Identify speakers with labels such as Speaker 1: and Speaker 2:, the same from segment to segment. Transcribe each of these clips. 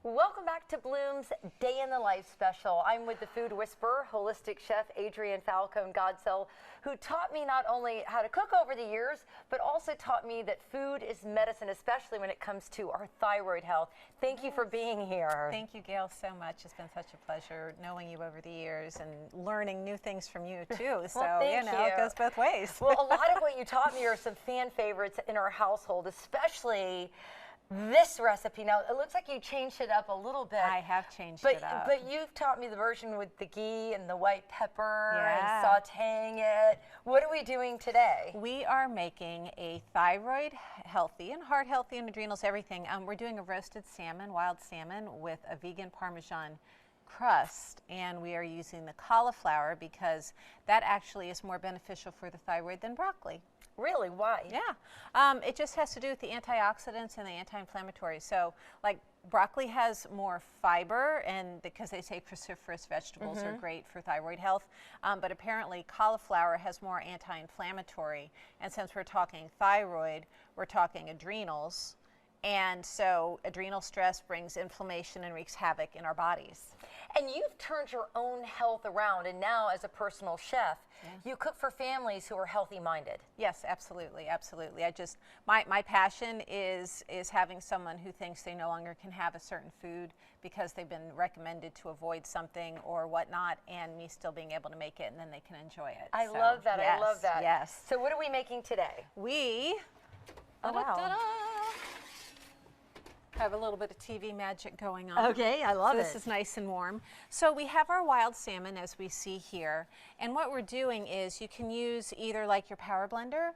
Speaker 1: Welcome back to Bloom's Day in the Life special. I'm with the food whisperer, holistic chef Adrienne Falcone-Godsell, who taught me not only how to cook over the years, but also taught me that food is medicine, especially when it comes to our thyroid health. Thank you for being here.
Speaker 2: Thank you, Gail, so much. It's been such a pleasure knowing you over the years and learning new things from you, too. So,
Speaker 1: well,
Speaker 2: you know, it goes both ways.
Speaker 1: Well, a lot of what you taught me are some fan favorites in our household, especially this recipe. Now, it looks like you changed it up a little bit.
Speaker 2: I have changed it up.
Speaker 1: But you've taught me the version with the ghee and the white pepper and
Speaker 2: Yeah.
Speaker 1: sauteing it. What are we doing today?
Speaker 2: We are making a thyroid healthy and heart healthy and adrenals, everything. We're doing a roasted salmon, wild salmon, with a vegan Parmesan crust, and we are using the cauliflower because that actually is more beneficial for the thyroid than broccoli.
Speaker 1: Really? Why?
Speaker 2: Yeah, it just has to do with the antioxidants and the anti-inflammatory. So, like, broccoli has more fiber, and because they say cruciferous vegetables are great for thyroid health, but apparently cauliflower has more anti-inflammatory. And since we're talking thyroid, we're talking adrenals. And so adrenal stress brings inflammation and wreaks havoc in our bodies.
Speaker 1: And you've turned your own health around, and now as a personal chef, you cook for families who are healthy-minded.
Speaker 2: Yes, absolutely, absolutely. My passion is having someone who thinks they no longer can have a certain food because they've been recommended to avoid something or whatnot, and me still being able to make it, and then they can enjoy it.
Speaker 1: I love that.
Speaker 2: Yes,
Speaker 1: I love that.
Speaker 2: Yes.
Speaker 1: So what are we making today?
Speaker 2: We have a little bit of TV magic going on.
Speaker 1: Okay, I love
Speaker 2: so
Speaker 1: it.
Speaker 2: This is nice and warm. So we have our wild salmon, as we see here, and what we're doing is you can use either like your power blender,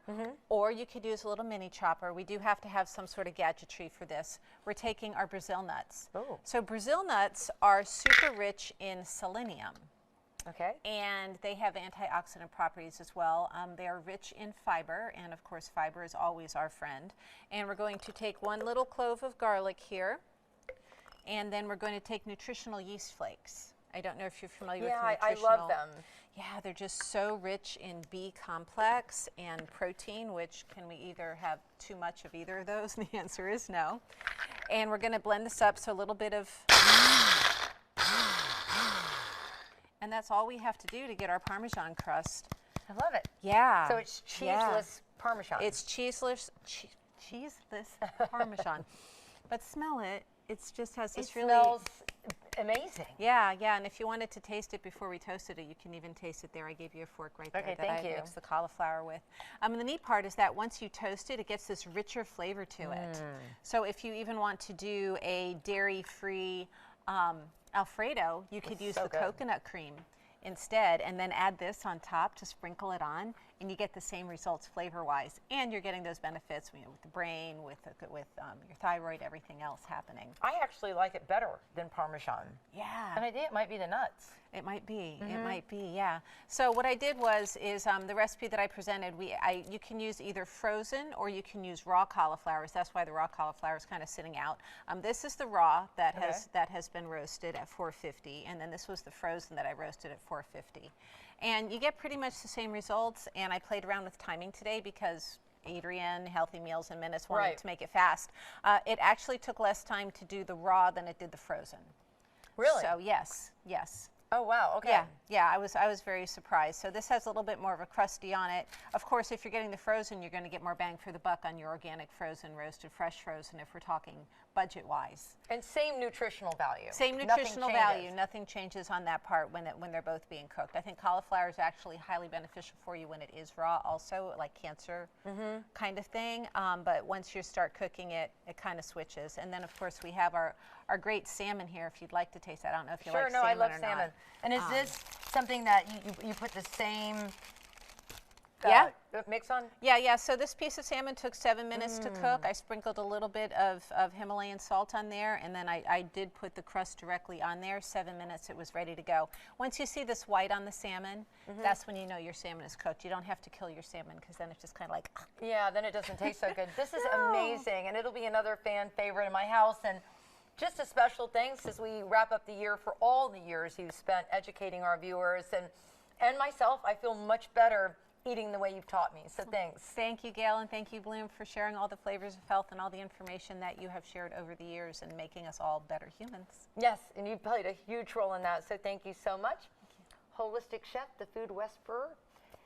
Speaker 2: or you could use a little mini chopper. We do have to have some sort of gadgetry for this. We're taking our Brazil nuts.
Speaker 1: Oh.
Speaker 2: So Brazil nuts are super rich in selenium.
Speaker 1: Okay.
Speaker 2: And they have antioxidant properties as well. They are rich in fiber, and of course fiber is always our friend. And we're going to take one little clove of garlic here, and then we're going to take nutritional yeast flakes. I don't know if you're familiar with nutritional.
Speaker 1: I love them.
Speaker 2: Yeah, they're just so rich in B complex and protein, which can we either have too much of either of those? And the answer is no. And we're going to blend this up, so a little bit of... And that's all we have to do to get our Parmesan crust.
Speaker 1: I love it.
Speaker 2: Yeah.
Speaker 1: So it's cheeseless Parmesan.
Speaker 2: It's cheeseless Parmesan. But smell it. It just has this
Speaker 1: It
Speaker 2: really...
Speaker 1: smells amazing.
Speaker 2: Yeah, yeah. And if you wanted to taste it before we toasted it, you can even taste it there. I gave you a fork right there that
Speaker 1: thank
Speaker 2: I
Speaker 1: you.
Speaker 2: mixed the cauliflower with. And the neat part is that once you toast it, it gets this richer flavor to it. So if you even want to do a dairy-free Alfredo, you could use the coconut cream instead, and then add this on top to sprinkle it on, and you get the same results flavor-wise, and you're getting those benefits, you know, with the brain, with your thyroid, everything else happening.
Speaker 1: I actually like it better than Parmesan.
Speaker 2: Yeah.
Speaker 1: And I think it might be the nuts.
Speaker 2: It might be. It might be. Yeah. So what I did was the recipe that I presented. You can use either frozen or you can use raw cauliflowers. That's why the raw cauliflower is kind of sitting out. This is the raw that has been roasted at 450, and then this was the frozen that I roasted at 450. And you get pretty much the same results. And I played around with timing today because Adrienne, Healthy Meals in Minutes, wanted to make it fast. It actually took less time to do the raw than it did the frozen.
Speaker 1: Really?
Speaker 2: So yes, yes.
Speaker 1: Oh, wow. Okay.
Speaker 2: Yeah, yeah, I was very surprised. So this has a little bit more of a crusty on it. Of course, if you're getting the frozen, you're going to get more bang for the buck on your organic frozen, roasted, fresh frozen, if we're talking budget-wise.
Speaker 1: And same nutritional value.
Speaker 2: Same nutritional value. Nothing changes on that part when they're both being cooked. I think cauliflower is actually highly beneficial for you when it is raw also, like cancer kind of thing. But once you start cooking it, it kind of switches. And then, of course, we have our great salmon here, if you'd like to taste that. I don't know if you like salmon or not.
Speaker 1: Sure, no, I love salmon. And is this something that you put the same mix on?
Speaker 2: Yeah, yeah. So this piece of salmon took 7 minutes to cook. I sprinkled a little bit of Himalayan salt on there, and then I did put the crust directly on there. 7 minutes, it was ready to go. Once you see this white on the salmon, that's when you know your salmon is cooked. You don't have to kill your salmon because then it's just kind of like...
Speaker 1: Yeah, then it doesn't taste so good. This is amazing, and it'll be another fan favorite in my house. And just a special thanks as we wrap up the year for all the years you've spent educating our viewers and myself. I feel much better eating the way you've taught me. So thanks.
Speaker 2: Thank you, Gail, and thank you, Bloom, for sharing all the flavors of health and all the information that you have shared over the years and making us all better humans.
Speaker 1: Yes, and you played a huge role in that, so thank you so much. Holistic chef, the food whisperer,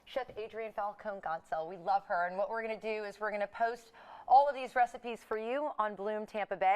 Speaker 1: Chef Adrienne Falcone-Godsell. We love her, and what we're going to do is we're going to post all of these recipes for you on Bloom Tampa Bay.